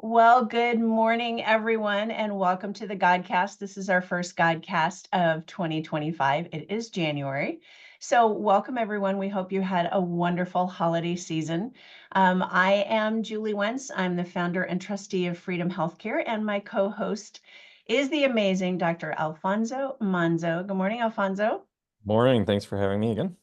Well, good morning, everyone, and welcome to the Godcast. This is our first Godcast of 2025. It is January. So, welcome, everyone. We hope you had a wonderful holiday season. I am Julie Wentz. I'm the founder and trustee of Freedom Healthcare, and my co host is the amazing Dr. Alfonso Manzo. Good morning, Alfonso. Morning. Thanks for having me again.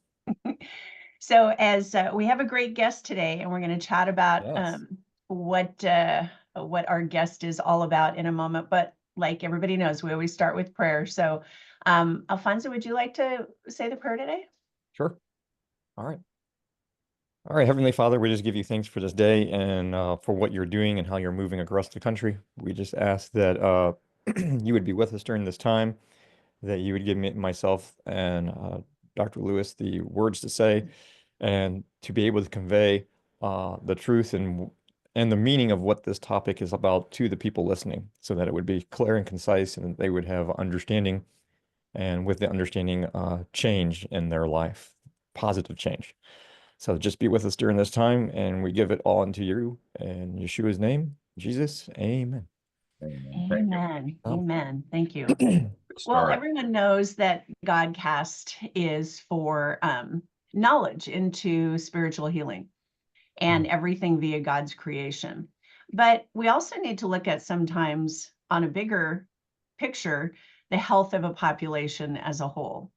So, as we have a great guest today, and we're going to chat about Yes. what uh, what our guest is all about in a moment. But like everybody knows, we always start with prayer. So, Alfonso, would you like to say the prayer today? Sure. All right. All right, Heavenly Father, we just give you thanks for this day and for what you're doing and how you're moving across the country. We just ask that you would be with us during this time, that you would give me myself and Dr. Lewis the words to say and to be able to convey the truth and the meaning of what this topic is about to the people listening, so that it would be clear and concise and they would have understanding, and with the understanding, change in their life, positive change. So just be with us during this time, and we give it all into you in Yeshua's name, Jesus. Amen. Amen. Thank you. Amen. Um, Amen. Thank you. Good Well, start. everyone knows that Godcast is for knowledge into spiritual healing and everything via God's creation. But we also need to look at sometimes on a bigger picture, the health of a population as a whole.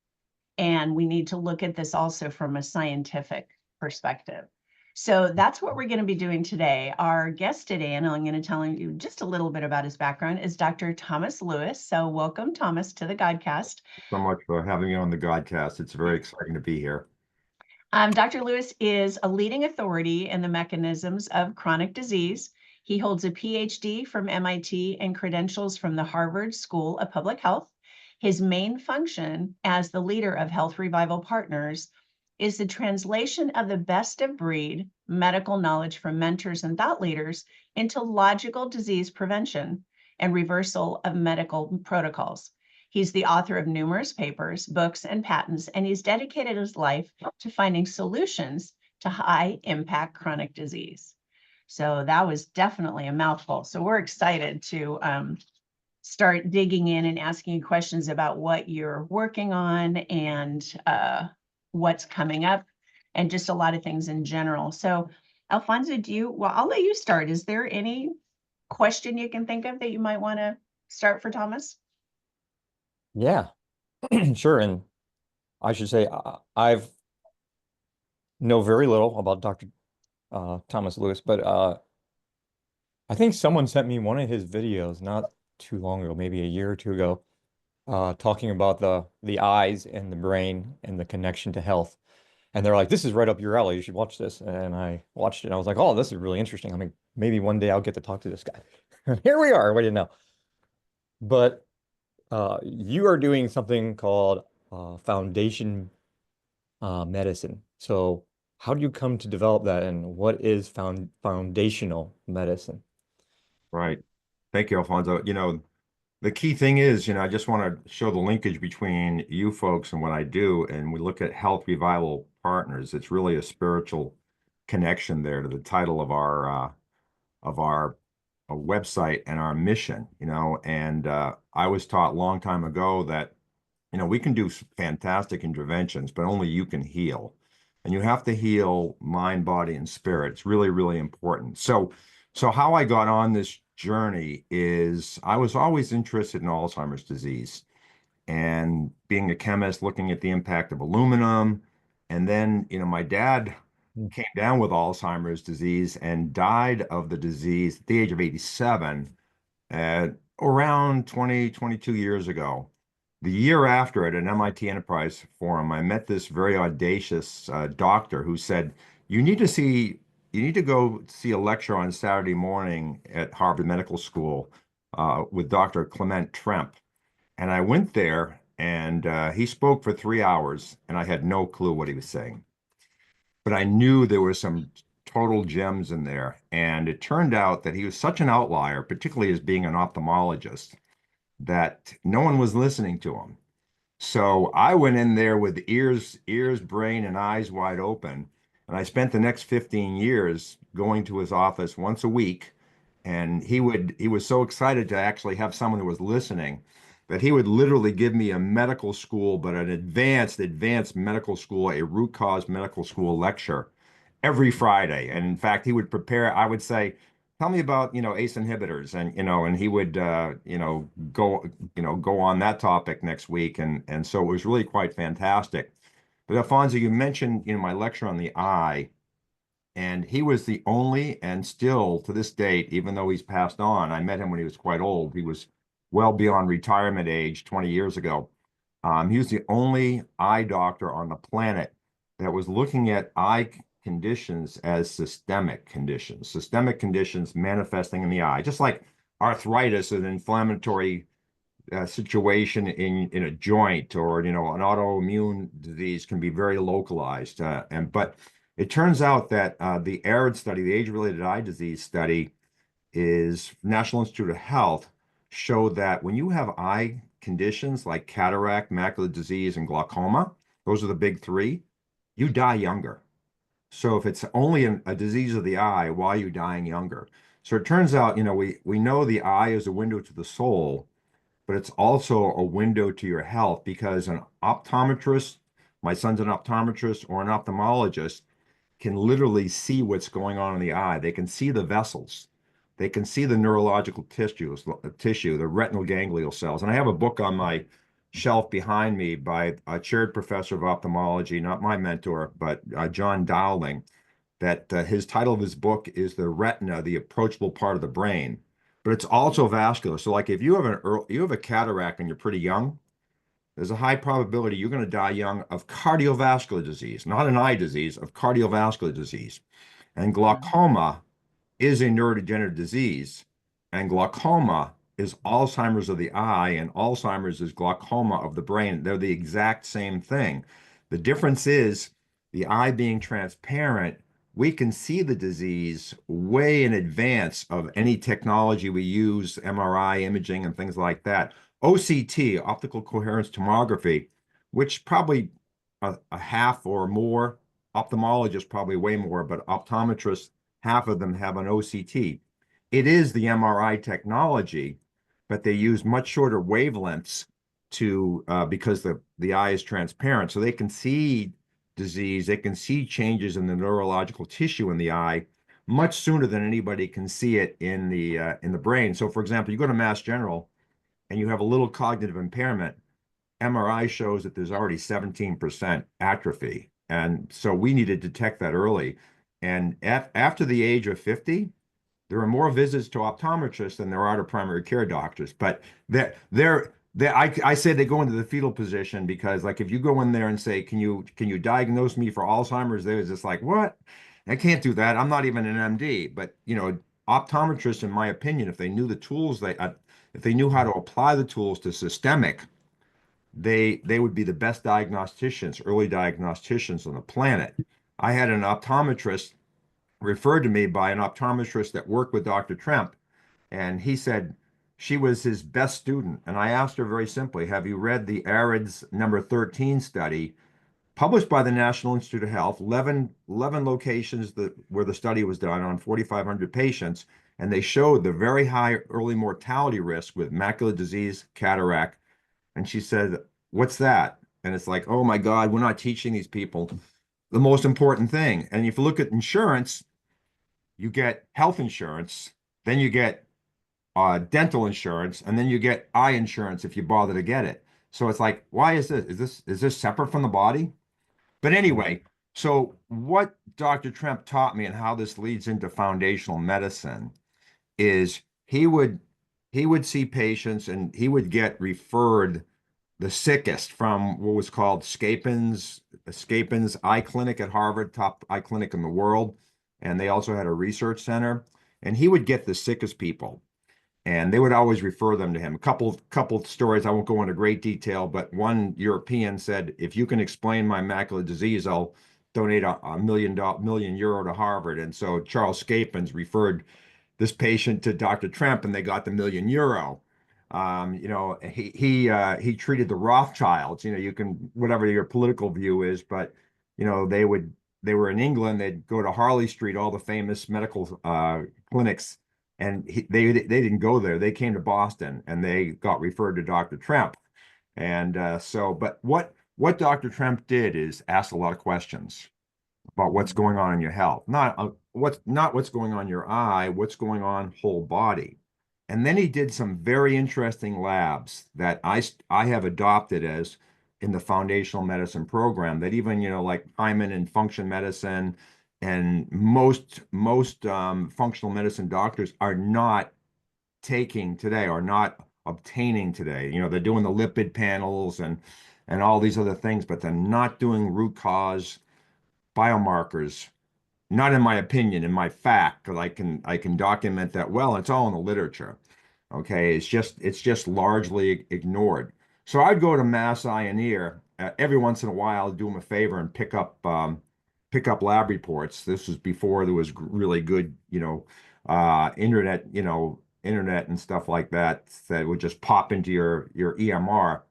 And we need to look at this also from a scientific perspective. So that's what we're going to be doing today. Our guest today, and I'm going to tell you just a little bit about his background, is Dr. Thomas Lewis. So welcome, Thomas, to the Godcast. So much for having me on the Godcast. It's very exciting to be here. Dr. Lewis is a leading authority in the mechanisms of chronic disease. He holds a PhD from MIT and credentials from the Harvard School of Public Health. His main function as the leader of Health Revival Partners is the translation of the best of breed medical knowledge from mentors and thought leaders into logical disease prevention and reversal of medical protocols. He's the author of numerous papers, books, and patents, and he's dedicated his life to finding solutions to high impact chronic disease. So that was definitely a mouthful. So we're excited to start digging in and asking you questions about what you're working on and what's coming up and just a lot of things in general. So Alfonso, I'll let you start. Is there any question you can think of that you might want to start for Thomas? Yeah, sure. And I should say I've know very little about Dr. Thomas Lewis, but I think someone sent me one of his videos not too long ago, maybe a year or two ago, talking about the eyes and the brain and the connection to health. And they're like, "This is right up your alley. You should watch this." And I watched it, and I was like, "Oh, this is really interesting. I mean, maybe one day I'll get to talk to this guy." Here we are. What do you know? But you are doing something called foundation medicine. So how do you come to develop that, and what is foundational medicine? Right. Thank you, Alfonso. The key thing is, I just want to show the linkage between you folks and what I do. And we look at Health Revival Partners. It's really a spiritual connection there to the title of our website and our mission, and I was taught a long time ago that we can do fantastic interventions, but only you can heal. And you have to heal mind, body, and spirit. It's really, really important. So how I got on this journey is I was always interested in Alzheimer's disease and being a chemist, looking at the impact of aluminum. And then, my dad Mm. came down with Alzheimer's disease and died of the disease at the age of 87 at around 20, 22 years ago. The year after, at an MIT Enterprise Forum, I met this very audacious doctor who said, you need to go see a lecture on Saturday morning at Harvard Medical School with Dr. Clement Tremp. And I went there, and he spoke for 3 hours, and I had no clue what he was saying. But I knew there were some total gems in there. And it turned out that he was such an outlier, particularly as being an ophthalmologist, that no one was listening to him. So I went in there with ears, brain, and eyes wide open. And I spent the next 15 years going to his office once a week And he was so excited to actually have someone who was listening that he would literally give me a medical school, but an advanced medical school, a root cause medical school lecture every Friday. And in fact, he would prepare, I would say, tell me about, ACE inhibitors, and and he would go on that topic next week. And so it was really quite fantastic. But Alfonso, you mentioned, my lecture on the eye. And he was the only, and still to this date, even though he's passed on, I met him when he was quite old. He was well beyond retirement age 20 years ago. He was the only eye doctor on the planet that was looking at eye conditions as systemic conditions manifesting in the eye, just like arthritis, an inflammatory situation in a joint, or an autoimmune disease can be very localized. But it turns out that the ARID study, the age-related eye disease study, is National Institute of Health, showed that when you have eye conditions like cataract, macular disease, and glaucoma, those are the big three, you die younger. So if it's only a disease of the eye, why are you dying younger? So it turns out, we know the eye is a window to the soul, but it's also a window to your health, because an optometrist, my son's an optometrist, or an ophthalmologist, can literally see what's going on in the eye. They can see the vessels. They can see the neurological tissue, the retinal ganglial cells. And I have a book on my shelf behind me by a chaired professor of ophthalmology, not my mentor, but John Dowling, that his title of his book is The Retina, the Approachable Part of the Brain. But it's also vascular. So like if you have a cataract and you're pretty young, there's a high probability you're going to die young of cardiovascular disease, not an eye disease, of cardiovascular disease. And glaucoma is a neurodegenerative disease, and glaucoma is Alzheimer's of the eye, and Alzheimer's is glaucoma of the brain. They're the exact same thing. The difference is the eye being transparent, we can see the disease way in advance of any technology we use, MRI imaging and things like that. OCT, optical coherence tomography, which probably a half or more, ophthalmologists probably way more, but optometrists, half of them have an OCT. It is the MRI technology, but they use much shorter wavelengths because the eye is transparent, so they can see disease, they can see changes in the neurological tissue in the eye much sooner than anybody can see it in the brain. So, for example, you go to Mass General and you have a little cognitive impairment, MRI shows that there's already 17% atrophy. And so we need to detect that early. And after the age of 50, there are more visits to optometrists than there are to primary care doctors. But I say they go into the fetal position, because like if you go in there and say, can you diagnose me for Alzheimer's? They're just like, what? I can't do that. I'm not even an MD. But optometrists, in my opinion, if they knew the tools, if they knew how to apply the tools to systemic, they would be the best diagnosticians, early diagnosticians on the planet. I had an optometrist referred to me by an optometrist that worked with Dr. Tremp, and he said she was his best student. And I asked her very simply, have you read the ARIDS number 13 study published by the National Institute of Health, 11 locations where the study was done on 4,500 patients, and they showed the very high early mortality risk with macular disease, cataract. And she said, what's that? And it's like, oh my God, we're not teaching these people the most important thing. And if you look at insurance, you get health insurance, then you get dental insurance, and then you get eye insurance if you bother to get it. So it's like, why is this? Is this separate from the body? But anyway, so what Dr. Tremp taught me, and how this leads into foundational medicine, is he would see patients and he would get referred the sickest from what was called Scapin's eye clinic at Harvard, top eye clinic in the world. And they also had a research center. And he would get the sickest people, and they would always refer them to him. A couple stories, I won't go into great detail, but one European said, if you can explain my macular disease, I'll donate a million euro to Harvard. And so Charles Scapin's referred this patient to Dr. Tremp, and they got the €1 million. He treated the Rothschilds. You can, whatever your political view is, but they were in England. They'd go to Harley Street, all the famous medical clinics, And they didn't go there. They came to Boston and they got referred to Dr. Tremp. And but what Dr. Tremp did is ask a lot of questions about what's going on in your health. Not what's going on in your eye, what's going on whole body. And then he did some very interesting labs that I have adopted as in the foundational medicine program that even, like Hyman and function medicine and most functional medicine doctors are not taking today or not obtaining today. They're doing the lipid panels and all these other things, but they're not doing root cause biomarkers. Not in my opinion, in my fact, because I can document that well. It's all in the literature. Okay, it's just largely ignored. So I'd go to Mass Eye and Ear every once in a while, do them a favor and pick up lab reports. This was before there was really good, internet, internet and stuff like that that would just pop into your EMR.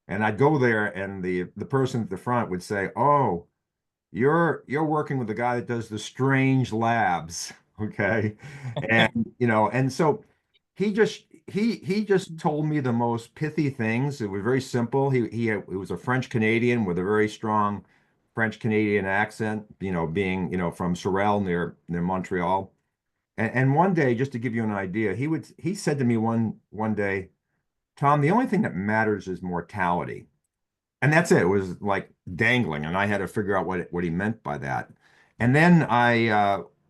And I'd go there, and the person at the front would say, "Oh, you're working with the guy that does the strange labs." Okay. And so he just told me the most pithy things. It was very simple. He was a French Canadian with a very strong French Canadian accent, being, from Sorel near Montreal. And one day, just to give you an idea, he said to me one day, "Tom, the only thing that matters is mortality." And that's it. It was like dangling, and I had to figure out what he meant by that. And then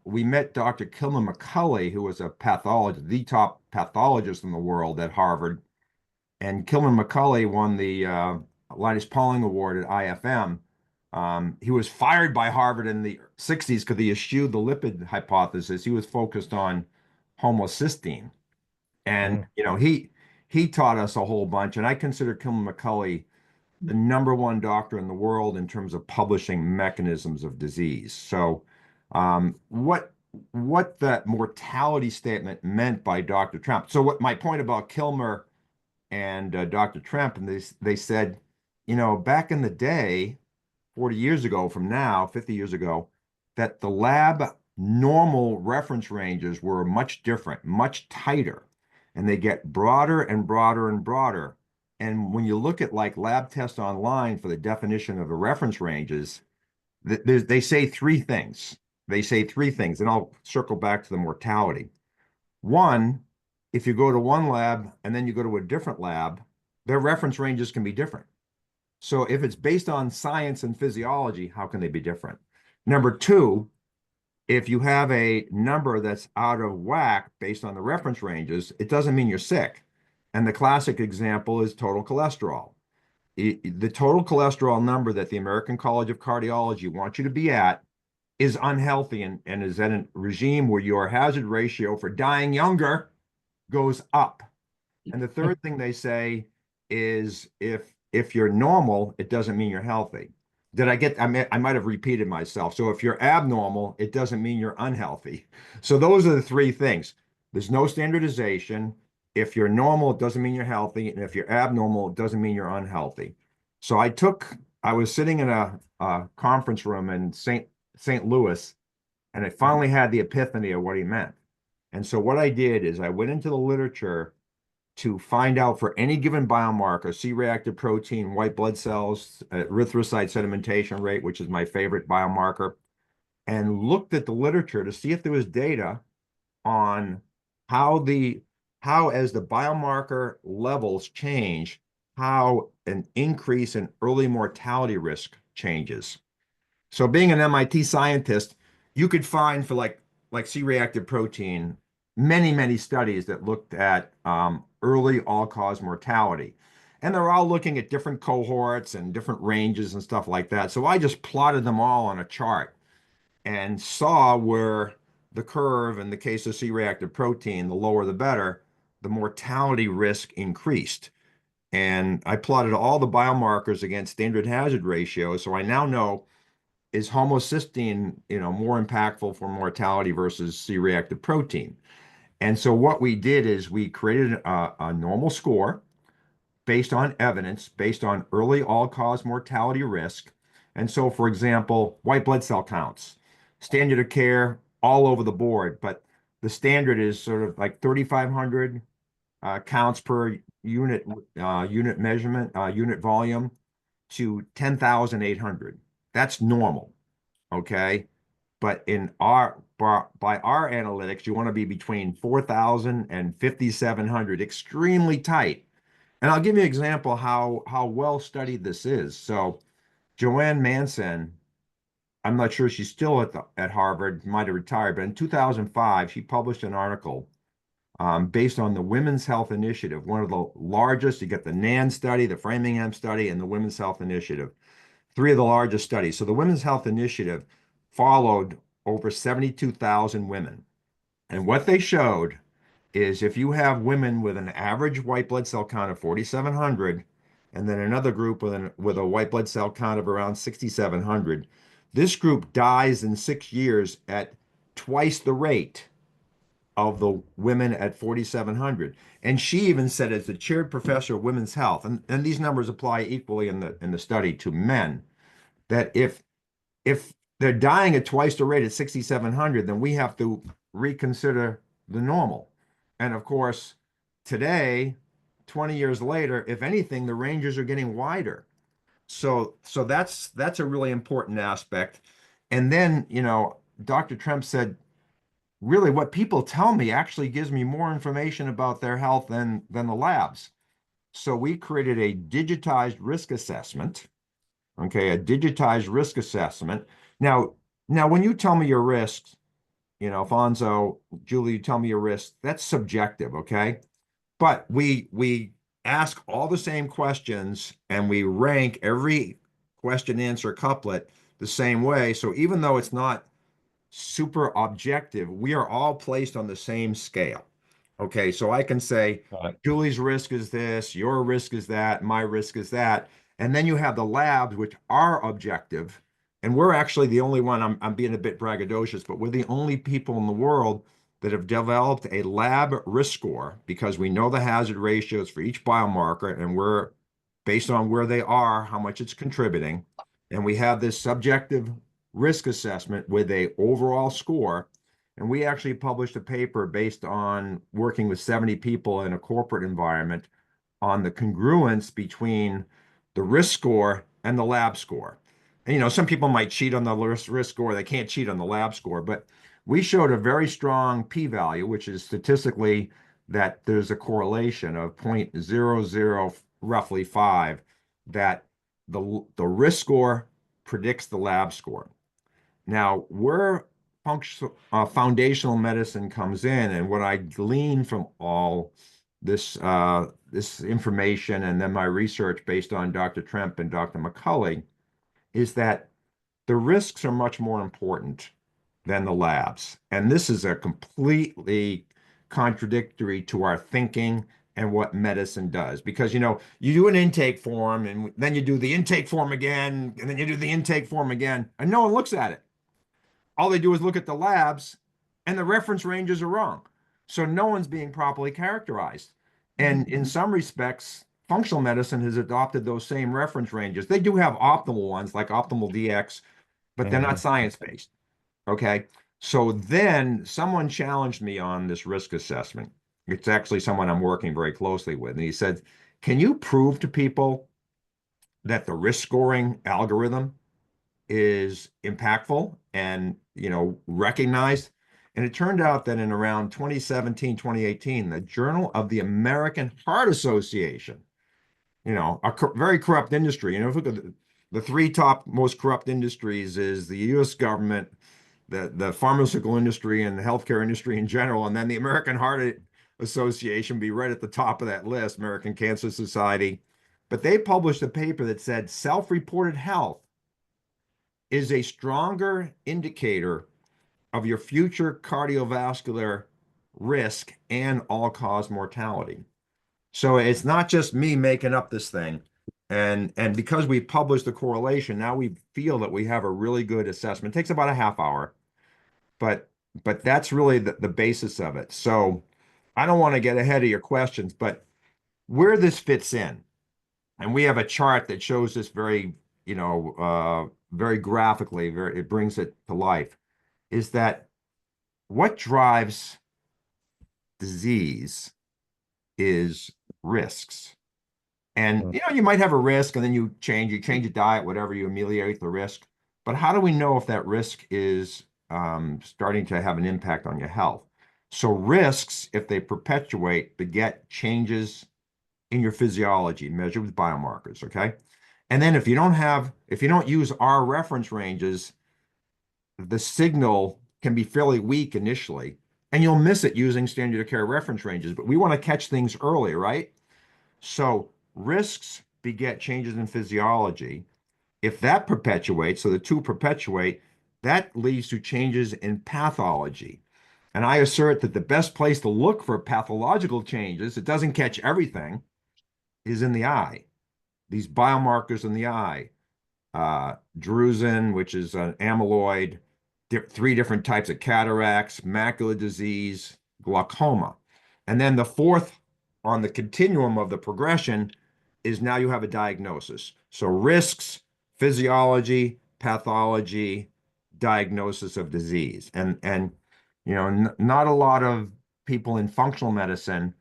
we met Dr. Kilman McCulley, who was a pathologist, the top pathologist in the world at Harvard. And Kilman McCulley won the Linus Pauling Award at IFM. He was fired by Harvard in the 60s because he eschewed the lipid hypothesis. He was focused on homocysteine. And, he taught us a whole bunch. And I consider Kilman McCulley the number one doctor in the world in terms of publishing mechanisms of disease. So, what that mortality statement meant by Dr. Tremp. So, what my point about Kilmer and Dr. Tremp, and they said, back in the day, 40 years ago from now, 50 years ago, that the lab normal reference ranges were much different, much tighter, and they get broader and broader and broader. And when you look at like lab tests online for the definition of the reference ranges, they say three things. They say three things, and I'll circle back to the mortality. One, if you go to one lab and then you go to a different lab, their reference ranges can be different. So if it's based on science and physiology, how can they be different? Number two, if you have a number that's out of whack based on the reference ranges, it doesn't mean you're sick. And the classic example is total cholesterol. The total cholesterol number that the American College of Cardiology wants you to be at is unhealthy and is at a regime where your hazard ratio for dying younger goes up. And the third thing they say is if you're normal, it doesn't mean you're healthy. I might have repeated myself. So if you're abnormal, it doesn't mean you're unhealthy. So those are the three things. There's no standardization. If you're normal, it doesn't mean you're healthy. And if you're abnormal, it doesn't mean you're unhealthy. So I was sitting in a conference room in St. Louis, and I finally had the epiphany of what he meant. And so what I did is I went into the literature to find out for any given biomarker, C-reactive protein, white blood cells, erythrocyte sedimentation rate, which is my favorite biomarker, and looked at the literature to see if there was data on how as the biomarker levels change, how an increase in early mortality risk changes. So being an MIT scientist, you could find for like C-reactive protein, many studies that looked at early all-cause mortality. And they're all looking at different cohorts and different ranges and stuff like that. So I just plotted them all on a chart and saw where the curve, in the case of C-reactive protein, the lower the better, the mortality risk increased. And I plotted all the biomarkers against standard hazard ratios. So I now know, is homocysteine, more impactful for mortality versus C-reactive protein? And so what we did is we created a normal score based on evidence, based on early all-cause mortality risk. And so, for example, white blood cell counts, standard of care all over the board, but the standard is sort of like 3,500 counts per unit measurement, unit volume to 10,800. That's normal, okay? But by our analytics, you want to be between 4,000 and 5,700, extremely tight. And I'll give you an example how well studied this is. So Joanne Manson, I'm not sure she's still at Harvard, might have retired, but in 2005, she published an article based on the Women's Health Initiative, one of the largest. You get the NAN study, the Framingham study, and the Women's Health Initiative, three of the largest studies. So the Women's Health Initiative followed over 72,000 women. And what they showed is if you have women with an average white blood cell count of 4,700, and then another group with a white blood cell count of around 6,700, this group dies in 6 years at twice the rate of the women at 4,700. And she even said, as the chaired professor of women's health, and these numbers apply equally in the study to men, that if they're dying at twice the rate at 6,700, then we have to reconsider the normal. And of course, today, 20 years later, if anything, the ranges are getting wider. So that's a really important aspect. And then, Dr. Tremp said, really what people tell me actually gives me more information about their health than the labs. So we created a digitized risk assessment. Okay, a digitized risk assessment. Now, when you tell me your risks, Alfonso, Julie, you tell me your risks, that's subjective, okay? But we ask all the same questions and we rank every question answer couplet the same way. So even though it's not super objective, we are all placed on the same scale. Okay, so I can say, Julie's risk is this, your risk is that, my risk is that. And then you have the labs, which are objective. And we're actually the only one, I'm being a bit braggadocious, but we're the only people in the world that have developed a lab risk score because we know the hazard ratios for each biomarker and we're based on where they are, how much it's contributing. And we have this subjective risk assessment with a overall score. And we actually published a paper based on working with 70 people in a corporate environment on the congruence between the risk score and the lab score. And, some people might cheat on the risk score. They can't cheat on the lab score. But we showed a very strong p-value, which is statistically that there's a correlation of 0.00 roughly 5, that the risk score predicts the lab score. Now, where foundational medicine comes in, and what I glean from all this information and then my research based on Dr. Tremp and Dr. McCulley, is that the risks are much more important than the labs. And this is a completely contradictory to our thinking and what medicine does. Because, you do an intake form and then you do the intake form again, and then you do the intake form again, and no one looks at it. All they do is look at the labs and the reference ranges are wrong. So no one's being properly characterized. And in some respects, functional medicine has adopted those same reference ranges. They do have optimal ones like optimal DX, but they're not science-based. Okay. So then someone challenged me on this risk assessment. It's actually someone I'm working very closely with. And he said, can you prove to people that the risk scoring algorithm is impactful and, recognized? And it turned out that in around 2017, 2018, the Journal of the American Heart Association, a very corrupt industry. If you look at the three top most corrupt industries is the U.S. government, the pharmaceutical industry, and the healthcare industry in general, and then the American Heart Association be right at the top of that list, American Cancer Society. But they published a paper that said self-reported health is a stronger indicator of your future cardiovascular risk and all-cause mortality. So it's not just me making up this thing. And because we published the correlation, now we feel that we have a really good assessment. It takes about a half hour, but that's really the basis of it. So I don't want to get ahead of your questions, but where this fits in, and we have a chart that shows this very, very graphically, it brings it to life, is that what drives disease is risks. And you might have a risk and then you change your diet, whatever, you ameliorate the risk. But how do we know if that risk is starting to have an impact on your health? So risks, if they perpetuate, beget changes in your physiology measured with biomarkers, okay? And then if you don't use our reference ranges, the signal can be fairly weak initially, and you'll miss it using standard of care reference ranges. But we want to catch things early, right? So risks beget changes in physiology. If that perpetuates, so the two perpetuate, that leads to changes in pathology. And I assert that the best place to look for pathological changes, it doesn't catch everything, is in the eye. These biomarkers in the eye, drusen, which is an amyloid, three different types of cataracts, macular disease, glaucoma. And then the fourth on the continuum of the progression is now you have a diagnosis. So risks, physiology, pathology, diagnosis of disease. And not a lot of people in functional medicine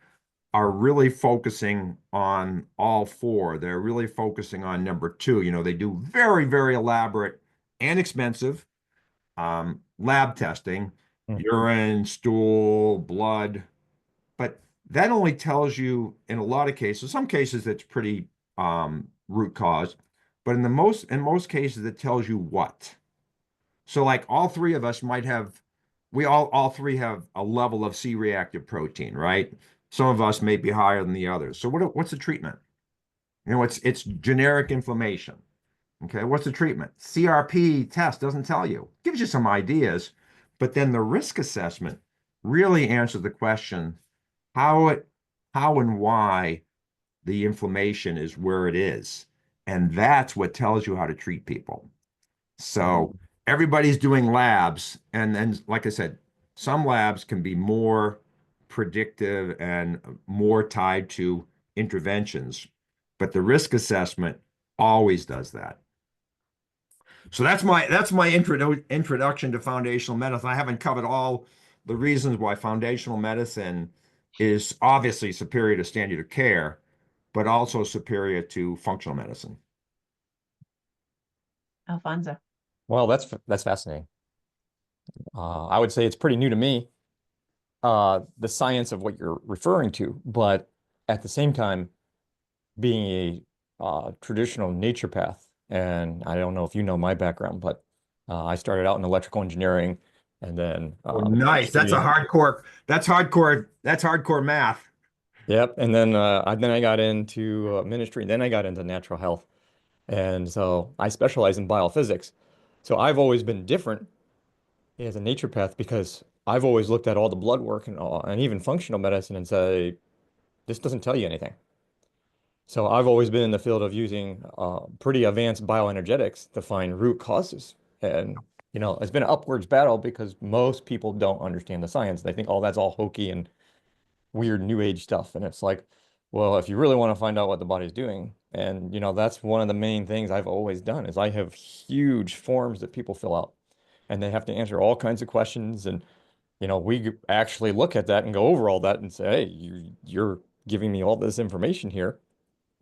are really focusing on all four. They're really focusing on number two. They do very, very elaborate and expensive lab testing, urine, stool, blood, but that only tells you in a lot of cases, some cases it's pretty root cause, but in most cases it tells you what. So like all three of us might have, we all three have a level of C-reactive protein, right? Some of us may be higher than the others. So what's the treatment? It's generic inflammation. Okay, what's the treatment? CRP test doesn't tell you. Gives you some ideas, but then the risk assessment really answers the question how and why the inflammation is where it is. And that's what tells you how to treat people. So everybody's doing labs, and then, like I said, some labs can be more predictive and more tied to interventions, but the risk assessment always does that. So that's my introduction to foundational medicine. I haven't covered all the reasons why foundational medicine is obviously superior to standard of care, but also superior to functional medicine. Alfonso. Well, that's fascinating. I would say it's pretty new to me, the science of what you're referring to, but at the same time, being a traditional naturopath, and I don't know if you know my background, but I started out in electrical engineering, and then Nice. That's hardcore math. Yep, and then I got into ministry, and then I got into natural health, and so I specialize in biophysics. So I've always been different as a naturopath because I've always looked at all the blood work and even functional medicine and say, this doesn't tell you anything. So I've always been in the field of using pretty advanced bioenergetics to find root causes. And, it's been an upwards battle because most people don't understand the science. They think, oh, that's all hokey and weird new age stuff. And it's like, well, if you really want to find out what the body's doing, and, that's one of the main things I've always done is I have huge forms that people fill out and they have to answer all kinds of questions. And, we actually look at that and go over all that and say, hey, you're giving me all this information here.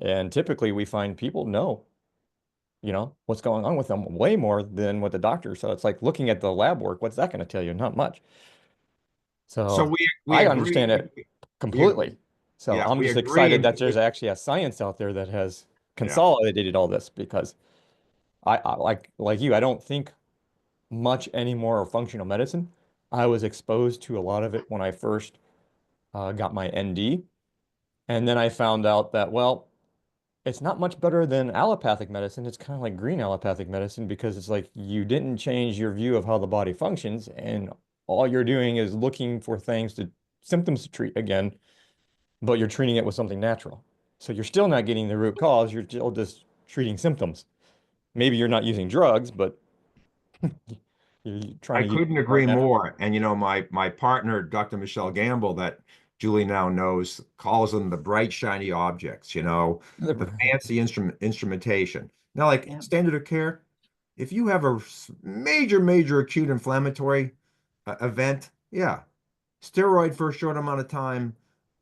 And typically we find people know, what's going on with them way more than what the doctor. So it's like looking at the lab work, what's that going to tell you? Not much. So So we I agree. understand it We completely. So Yeah, I'm we just agree. excited that there's actually a science out there that has Yeah. consolidated all this because I like you, I don't think much anymore of functional medicine. I was exposed to a lot of it when I first got my ND. And then I found out that, well, it's not much better than allopathic medicine. It's kind of like green allopathic medicine because it's like you didn't change your view of how the body functions, and all you're doing is looking for symptoms to treat again, but you're treating it with something natural. So you're still not getting the root cause. You're still just treating symptoms. Maybe you're not using drugs, but you're trying I to use couldn't more agree natural. more. And my partner, Dr. Michelle Gamble, that Julie now knows, calls them the bright, shiny objects, the fancy instrumentation. Now, like Yeah. standard of care, if you have a major, major acute inflammatory event, yeah, steroid for a short amount of time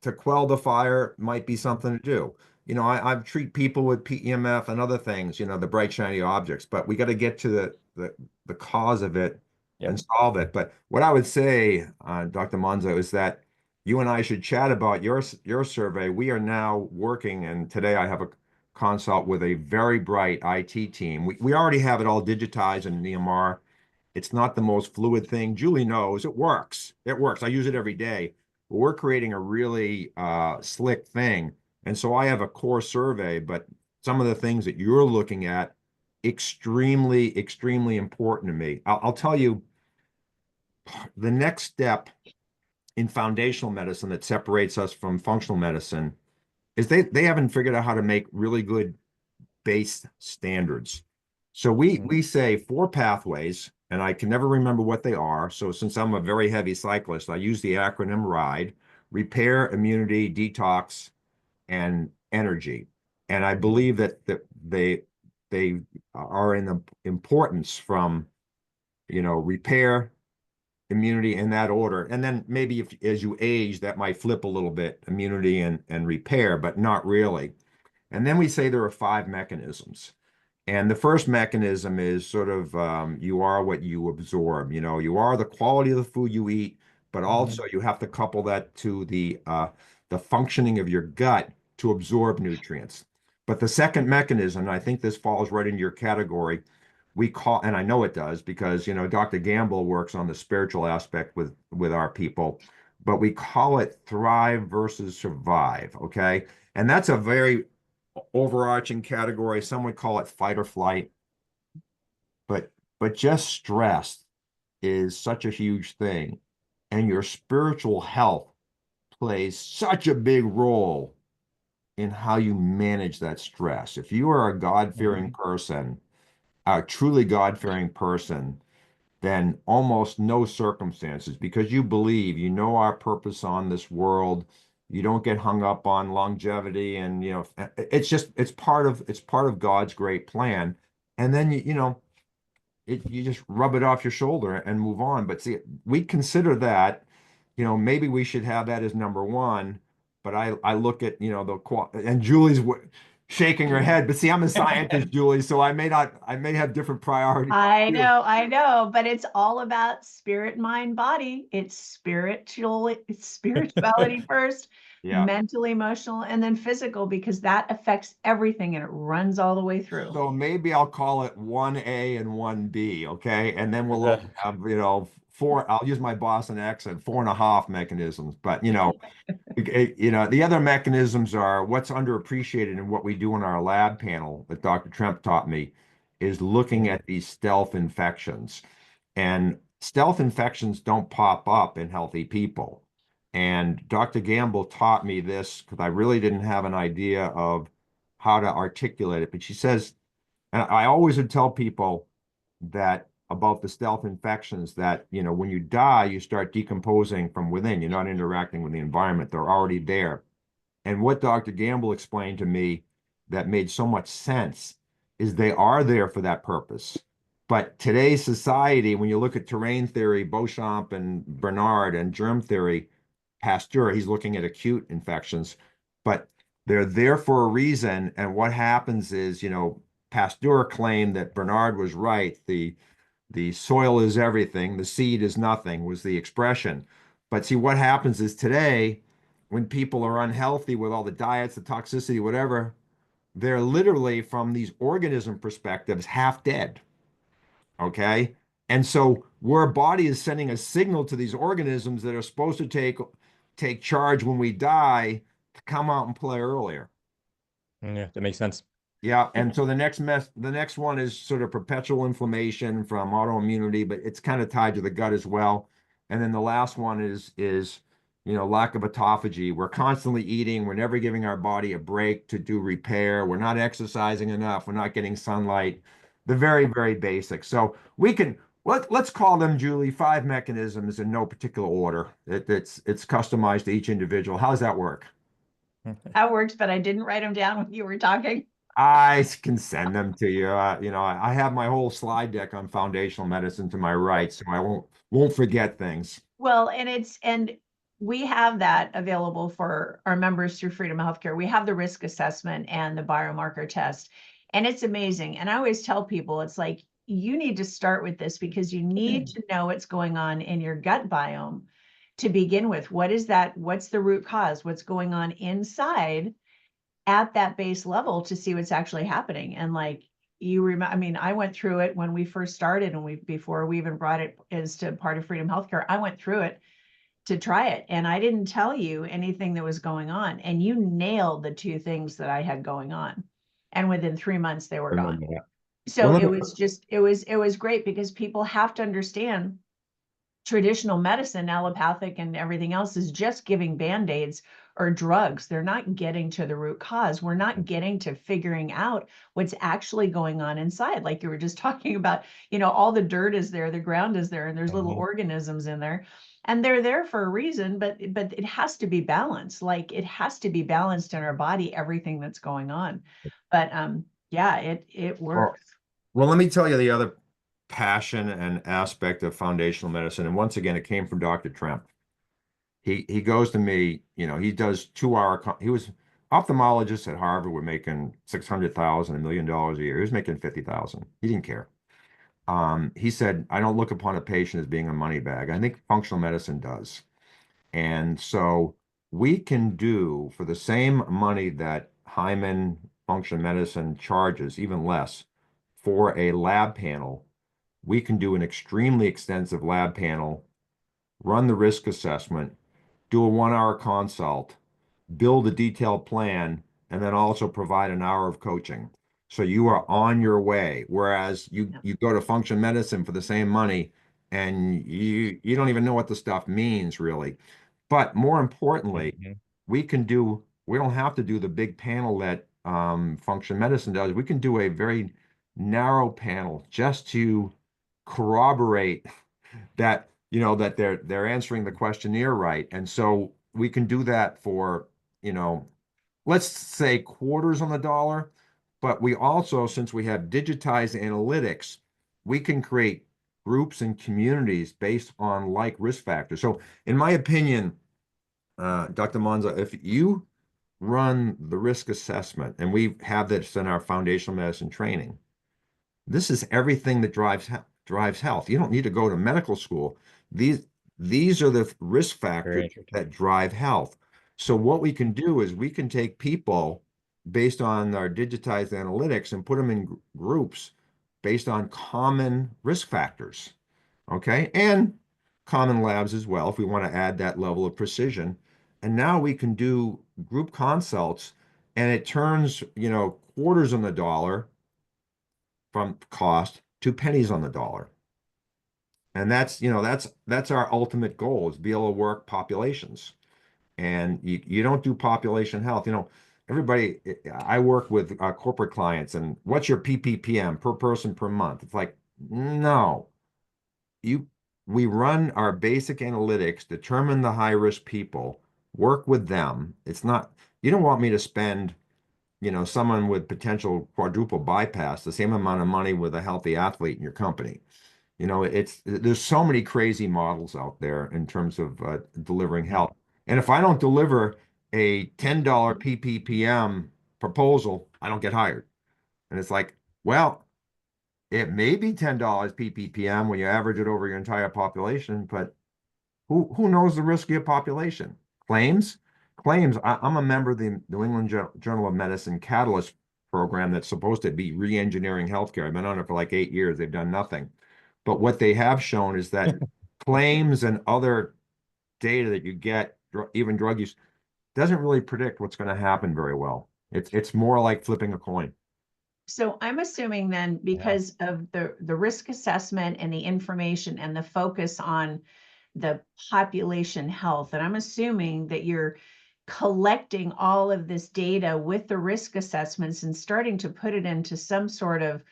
to quell the fire might be something to do. You know, I treat people with PEMF and other things, you know, the bright shiny objects, but we got to get to the cause of it and Yep. solve it. But what I would say, Dr. Monzo, is that you and I should chat about your survey. We are now working, and today I have a consult with a very bright IT team. We already have it all digitized in EMR. It's not the most fluid thing. Julie knows it works. It works. I use it every day. But we're creating a really slick thing. And so I have a core survey, but some of the things that you're looking at, extremely, extremely important to me. I'll tell you, the next step in foundational medicine that separates us from functional medicine is they haven't figured out how to make really good base standards. So we say 4 pathways, and I can never remember what they are. So since I'm a very heavy cyclist, I use the acronym RIDE: repair, immunity, detox, and energy. And I believe that they are in the importance from, you know, repair, immunity in that order. And then maybe if as you age, that might flip a little bit, immunity and repair, but not really. And then we say there are 5 mechanisms. And the first mechanism is sort of you are what you absorb. You know, you are the quality of the food you eat, but also you have to couple that to the functioning of your gut to absorb nutrients. But the second mechanism, and I think this falls right into your category, we call, and I know it does because you know Dr. Gamble works on the spiritual aspect with our people, but we call it thrive versus survive. Okay, and that's a very overarching category. Some would call it fight or flight, but just stress is such a huge thing, and your spiritual health plays such a big role in how you manage that stress. If you are a God-fearing person, a truly God-fearing person, then almost no circumstances, because you believe, you know our purpose on this world. You don't get hung up on longevity, and you know it's just it's part of God's great plan. And then you know you just rub it off your shoulder and move on. But see, we consider that, you know, maybe we should have that as number one. But I look at, you know, and Julie's shaking her head. But see, I'm a scientist, Julie, so I may have different priorities. I know, but it's all about spirit, mind, body. It's spirituality first, Yeah. mental, emotional, and then physical, because that affects everything and it runs all the way through. So maybe I'll call it 1A and 1B, okay? And then we'll have, you know, 4, I'll use my Boston accent, 4.5 mechanisms. But, you know, you know, the other mechanisms are what's underappreciated in what we do in our lab panel that Dr. Tremp taught me is looking at these stealth infections. And stealth infections don't pop up in healthy people. And Dr. Gamble taught me this because I really didn't have an idea of how to articulate it. But she says, and I always would tell people that about the stealth infections that, you know, when you die, you start decomposing from within. You're not interacting with the environment. They're already there. And what Dr. Gamble explained to me that made so much sense is they are there for that purpose. But today's society, when you look at terrain theory, Beauchamp and Bernard, and germ theory, Pasteur, he's looking at acute infections, but they're there for a reason. And what happens is, you know, Pasteur claimed that Bernard was right. The soil is everything, the seed is nothing, was the expression. But see, what happens is today, when people are unhealthy with all the diets, the toxicity, whatever, they're literally, from these organism perspectives, half dead. Okay. And so where a body is sending a signal to these organisms that are supposed to take charge when we die to come out and play earlier. Yeah, that makes sense. Yeah, and so the next one is sort of perpetual inflammation from autoimmunity, but it's kind of tied to the gut as well. And then the last one is you know, lack of autophagy. We're constantly eating, we're never giving our body a break to do repair. We're not exercising enough, we're not getting sunlight. The very, very basic. So we can let's call them, Julie, 5 mechanisms in no particular order. It's customized to each individual. How does that work? That works, but I didn't write them down when you were talking. I can send them to you. You know, I have my whole slide deck on foundational medicine to my right, so I won't forget things. Well, and we have that available for our members through Freedom Healthcare. We have the risk assessment and the biomarker test, and it's amazing. And I always tell people, it's like, you need to start with this because you need to know what's going on in your gut biome to begin with. What is that? What's the root cause? What's going on inside at that base level to see what's actually happening? And like, you remember, I mean, I went through it when we first started, and before we even brought it as to part of Freedom Healthcare, I went through it to try it. And I didn't tell you anything that was going on. And you nailed the two things that I had going on. And within 3 months, they were gone. Remember that. So Well, it was just, it was great because people have to understand traditional medicine, allopathic and everything else, is just giving band-aids or drugs. They're not getting to the root cause. We're not getting to figuring out what's actually going on inside. Like you were just talking about, all the dirt is there, the ground is there, and there's little organisms in there. And they're there for a reason, but it has to be balanced. Like it has to be balanced in our body, everything that's going on. But yeah, it works. Well, let me tell you the other passion and aspect of foundational medicine. And once again, it came from Dr. Tremp. He goes to me, he does 2 hour, he was ophthalmologist at Harvard, we're making 600,000, $1 million a year. He was making 50,000. He didn't care. He said, I don't look upon a patient as being a money bag. I think functional medicine does. And so we can do for the same money that Hyman functional medicine charges, even less, for a lab panel, we can do an extremely extensive lab panel, run the risk assessment, do a 1 hour consult, build a detailed plan, and then also provide an hour of coaching. So you are on your way. Whereas you go to function medicine for the same money and you don't even know what the stuff means really. But more importantly, we don't have to do the big panel that function medicine does. We can do a very narrow panel just to corroborate that that they're answering the questionnaire right. And so we can do that for let's say quarters on the dollar, but we also, since we have digitized analytics, we can create groups and communities based on like risk factors. So in my opinion, Dr. Monza, if you run the risk assessment, and we have this in our foundational medicine training, this is everything that drives health. You don't need to go to medical school. These are the risk factors that drive health. So what we can do is we can take people based on our digitized analytics and put them in groups based on common risk factors, okay? And common labs as well, if we want to add that level of precision. And now we can do group consults, and it turns, quarters on the dollar from cost to pennies on the dollar. And that's our ultimate goal, is be able to work populations. And you don't do population health. Everybody, I work with corporate clients, and what's your PPPM per person per month? It's like, no, we run our basic analytics, determine the high risk people, work with them. It's not, you don't want me to spend, someone with potential quadruple bypass the same amount of money with a healthy athlete in your company. There's so many crazy models out there in terms of delivering health. And if I don't deliver a $10 PPPM proposal, I don't get hired. And it's like, well, it may be $10 PPPM when you average it over your entire population, but who knows the risk of your population? Claims. I'm a member of the New England Journal of Medicine Catalyst program that's supposed to be re-engineering healthcare. I've been on it for like 8 years. They've done nothing. But what they have shown is that claims and other data that you get, even drug use, doesn't really predict what's going to happen very well. It's more like flipping a coin. So I'm assuming then, because of the risk assessment and the information and the focus on the population health, and I'm assuming that you're collecting all of this data with the risk assessments and starting to put it into some sort of,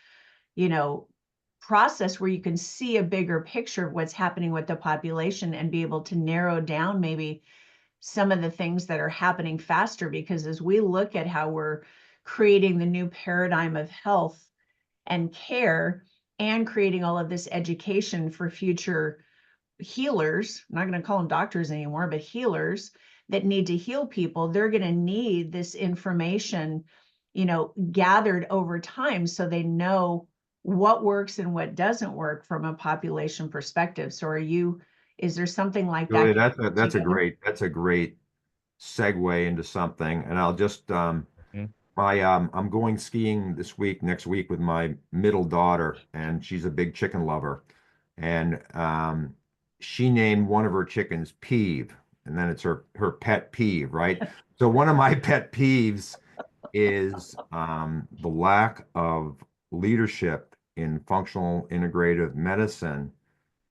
process where you can see a bigger picture of what's happening with the population and be able to narrow down maybe some of the things that are happening faster. Because as we look at how we're creating the new paradigm of health and care and creating all of this education for future, healers, I'm not going to call them doctors anymore, but healers that need to heal people, they're going to need this information, gathered over time so they know what works and what doesn't work from a population perspective. So is there something like Julie, that that's together? a great segue into something. And I'll just Mhm. I'm going skiing next week with my middle daughter, and she's a big chicken lover. And she named one of her chickens Peeve, and then it's her pet peeve, right? So one of my pet peeves is the lack of leadership in functional integrative medicine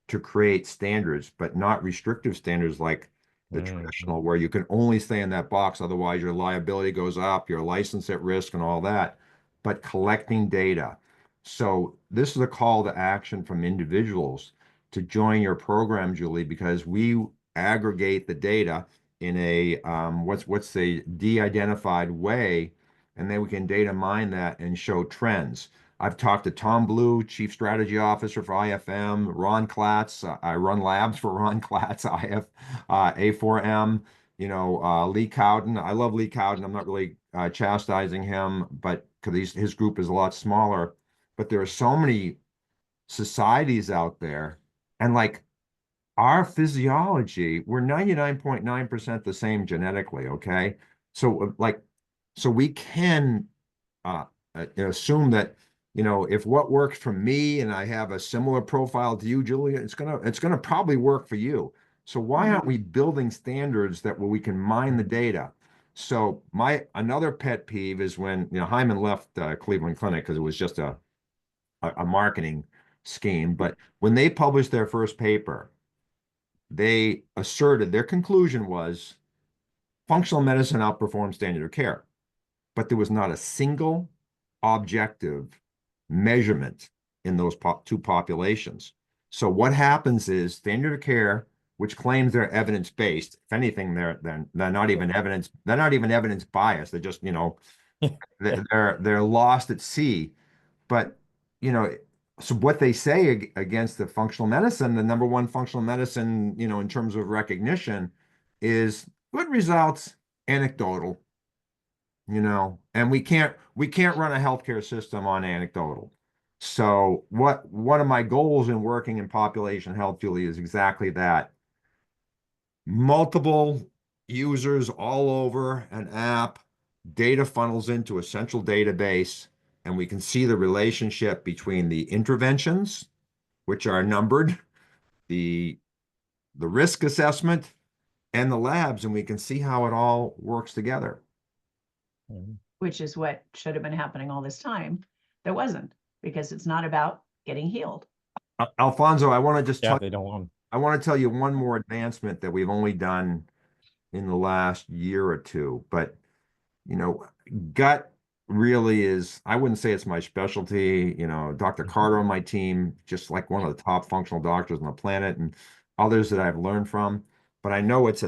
to create standards, but not restrictive standards like the Mhm. traditional, where you can only stay in that box, otherwise your liability goes up, your license at risk, and all that, but collecting data. So this is a call to action from individuals to join your program, Julie, because we aggregate the data in a what's the de-identified way, and then we can data mine that and show trends. I've talked to Tom Blue, Chief Strategy Officer for IFM, Ron Klatz. I run labs for Ron Klatz, IF, A4M, Lee Cowden. I love Lee Cowden. I'm not really chastising him, but because his group is a lot smaller. But there are so many societies out there. And like our physiology, we're 99.9% the same genetically, okay? So so we can uh, assume that if what works for me and I have a similar profile to you, Julia, it's gonna probably work for you. So why aren't we building standards that where we can mine the data? So my another pet peeve is when Hyman left Cleveland Clinic because it was just a marketing scheme. But when they published their first paper, they asserted their conclusion was functional medicine outperforms standard of care, but there was not a single objective measurement in those two populations. So what happens is standard of care, which claims they're evidence-based, if anything, they're not even evidence biased. They're just, they're lost at sea. But, you know, so what they say against the functional medicine, the number one functional medicine, in terms of recognition, is good results, anecdotal, and we can't run a healthcare system on anecdotal. So one of my goals in working in population health, Julie, is exactly that. Multiple users all over an app, data funnels into a central database, and we can see the relationship between the interventions, which are numbered, the the risk assessment, and the labs, and we can see how it all works together. Mhm. Which is what should have been happening all this time. There wasn't, because it's not about getting healed. Alfonso, Yeah, they don't want. I want to tell you one more advancement that we've only done in the last year or two, but you know, gut really is, I wouldn't say it's my specialty. Dr. Carter on my team, just like one of the top functional doctors on the planet, and others that I've learned from. But I know it's